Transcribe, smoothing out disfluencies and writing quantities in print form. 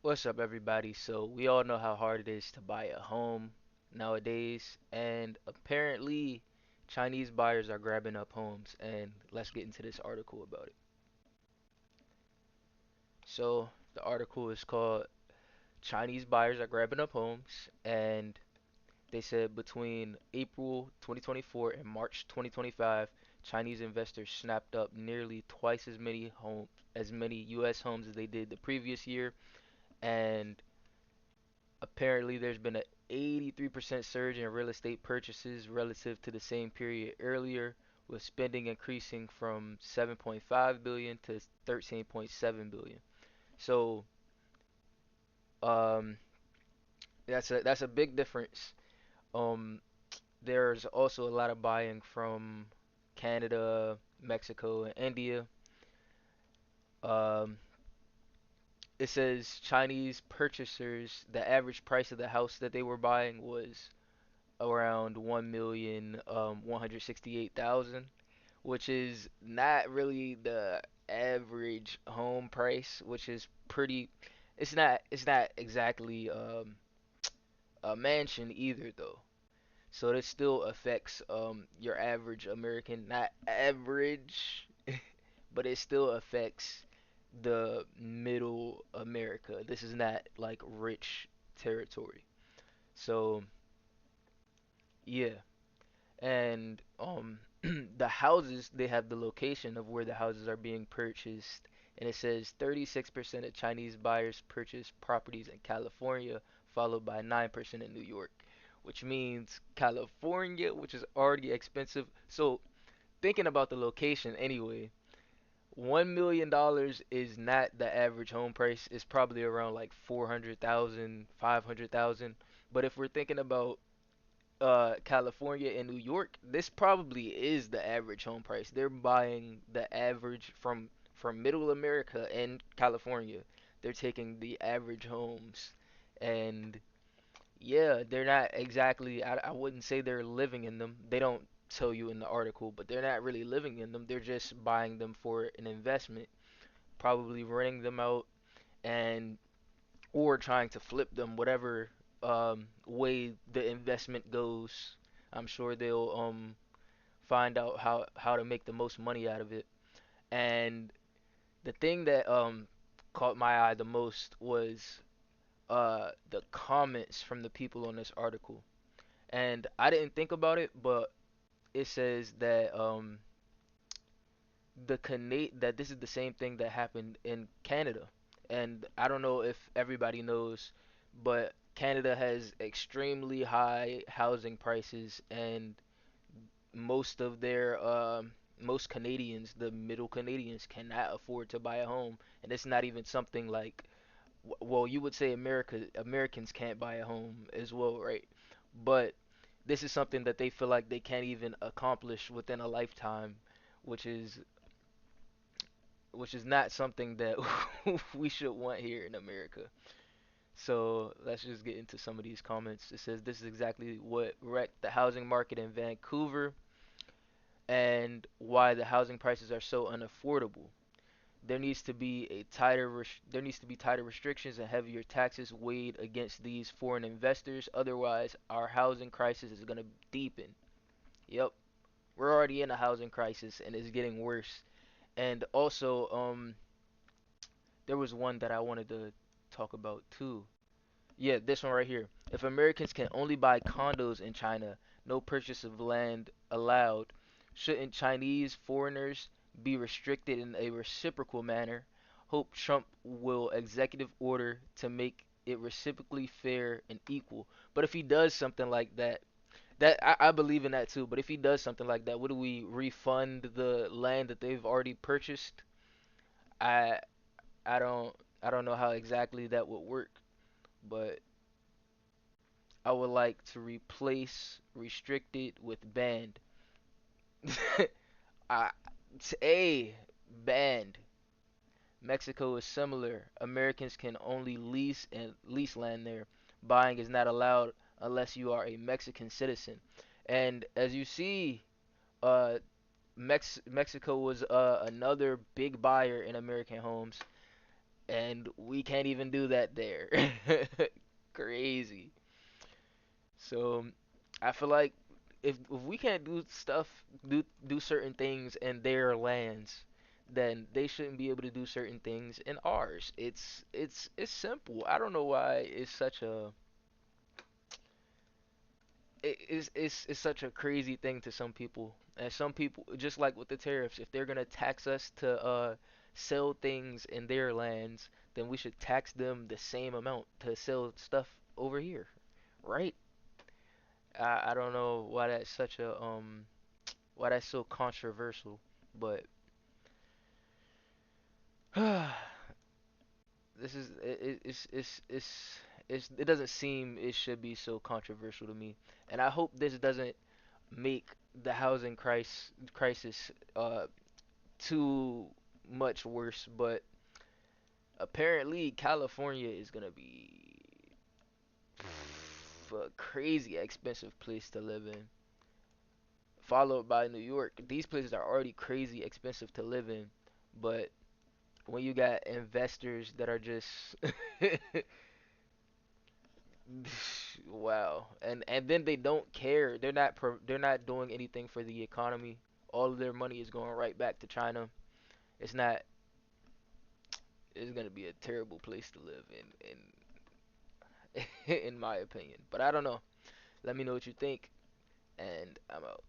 What's up, everybody? So, we all know how hard it is to buy a home nowadays, and apparently, Chinese buyers are grabbing up homes. And let's get into this article about it. So, the article is called Chinese Buyers Are Grabbing Up Homes, and they said between April 2024 and March 2025, Chinese investors snapped up nearly twice as many US homes as they did the previous year, and apparently, there's been an 83% surge in real estate purchases relative to the same period earlier, with spending increasing from 7.5 billion to 13.7 billion. So, um, that's a big difference. Um, there's also a lot of buying from Canada, Mexico, and India. Um, it says Chinese purchasers, the average price of the house that they were buying was around 1,168,000, which is not really the average home price, which is pretty. It's not exactly a mansion either though. So this still affects your average American, not average, but it still affects the middle America. This is not like rich territory. So yeah. And the houses, they have the location of where the houses are being purchased, and it says 36% of Chinese buyers purchase properties in California, followed by 9% in New York, which means California, which is already expensive. So thinking about the location anyway, $1 million is not the average home price. It's probably around like 400,000, 500,000. But if we're thinking about California and New York, this probably is the average home price. They're buying the average from middle America and California. They're taking the average homes, and yeah, they're not exactly. I wouldn't say they're living in them. They don't tell you in the article, but they're not really living in them. They're just buying them for an investment, probably renting them out and or trying to flip them, whatever way the investment goes. I'm sure they'll find out how to make the most money out of it. And the thing that caught my eye the most was the comments from the people on this article. And I didn't think about it, but it says that that this is the same thing that happened in Canada. And I don't know if everybody knows, but Canada has extremely high housing prices, and most of their most Canadians, the middle Canadians, cannot afford to buy a home, and it's not even something like well, you would say Americans can't buy a home as well, right? But this is something that they feel like they can't even accomplish within a lifetime, which is which is not something that we should want here in America. So let's just get into some of these comments. It says this is exactly what wrecked the housing market in Vancouver and why the housing prices are so unaffordable. There needs to be tighter restrictions and heavier taxes weighed against these foreign investors. Otherwise, our housing crisis is going to deepen. Yep, we're already in a housing crisis and it's getting worse. And also, there was one that I wanted to talk about too. Yeah, this one right here. If Americans can only buy condos in China, no purchase of land allowed, shouldn't Chinese foreigners be restricted in a reciprocal manner? Hope Trump will executive order to make it reciprocally fair and equal. But if he does something like that, I believe in that too. But if he does something like that, would we refund the land that they've already purchased? I I don't I don't know how exactly that would work, but I would like to replace restricted with banned. I, banned. Mexico is similar. Americans can only lease land there. Buying is not allowed unless you are a Mexican citizen. And as you see, uh, Mexico was another big buyer in American homes. and we can't even do that there. Crazy. So I feel like if we can't do stuff, do certain things in their lands, then they shouldn't be able to do certain things in ours. It's simple. I don't know why it's such a it's such a crazy thing to some people. And some people, just like with the tariffs, if they're gonna tax us to sell things in their lands, then we should tax them the same amount to sell stuff over here, right? I don't know why that's such a why that's so controversial, but this is it doesn't seem it should be so controversial to me, and I hope this doesn't make the housing crisis too much worse. But apparently, California is gonna be a crazy expensive place to live in, followed by New York. These places are already crazy expensive to live in, but when you got investors that are just wow, and then they don't care. They're not doing anything for the economy. All of their money is going right back to China. It's not. It's gonna be a terrible place to live in in my opinion. But I don't know. Let me know what you think, and I'm out.